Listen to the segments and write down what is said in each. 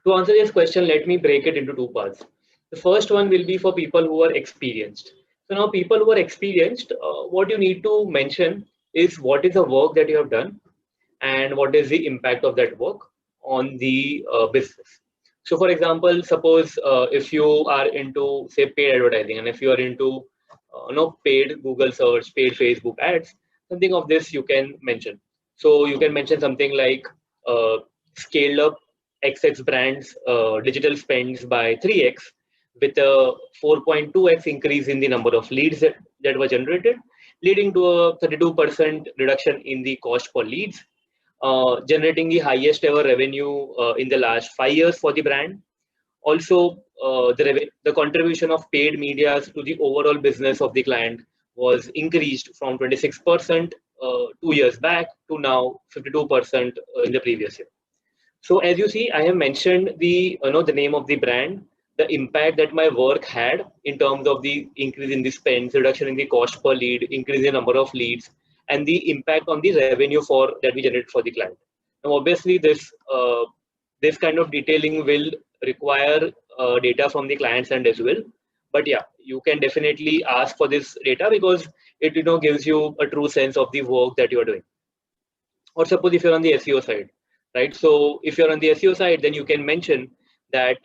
To answer this question, let me break it into two parts. The first one will be for people who are experienced. So now people who are experienced, what you need to mention is what is the work that you have done and what is the impact of that work on the business. So for example, suppose if you are into say paid advertising, and if you are into paid Google search, paid Facebook ads, something of this you can mention. So you can mention something like uh, scaled up XX brands digital spends by 3x with a 4.2x increase in the number of leads that were generated, leading to a 32% reduction in the cost per leads, generating the highest ever revenue in the last 5 years for the brand. Also, the contribution of paid media to the overall business of the client was increased from 26% 2 years back to now 52% in the previous year. So as you see, I have mentioned the name of the brand, the impact that my work had in terms of the increase in the spends, reduction in the cost per lead, increase in the number of leads, and the impact on the revenue for that we generate for the client. Now, obviously, this kind of detailing will require data from the clients end as well. But yeah, you can definitely ask for this data because it gives you a true sense of the work that you are doing. Or suppose if you're on the SEO side, right? So if you're on the SEO side, then you can mention that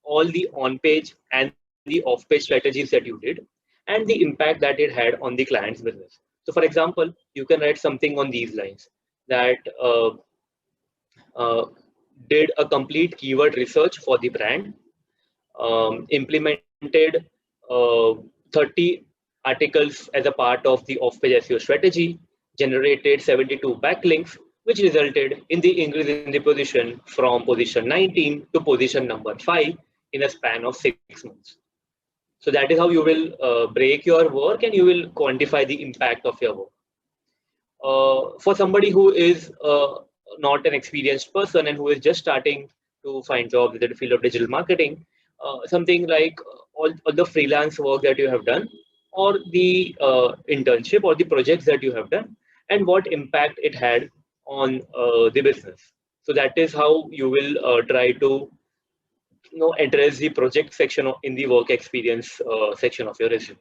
all the on-page and the off-page strategies that you did and the impact that it had on the client's business. So for example, you can write something on these lines that uh, did a complete keyword research for the brand, implemented 30 articles as a part of the off-page SEO strategy, generated 72 backlinks, which resulted in the increase in the position from position 19 to position number 5 in a span of 6 months. So that is how you will break your work and you will quantify the impact of your work. For somebody who is not an experienced person and who is just starting to find jobs in the field of digital marketing, something like all the freelance work that you have done, or the internship or the projects that you have done, and what impact it had on the business. So that is how you will try to address the project section in the work experience section of your resume.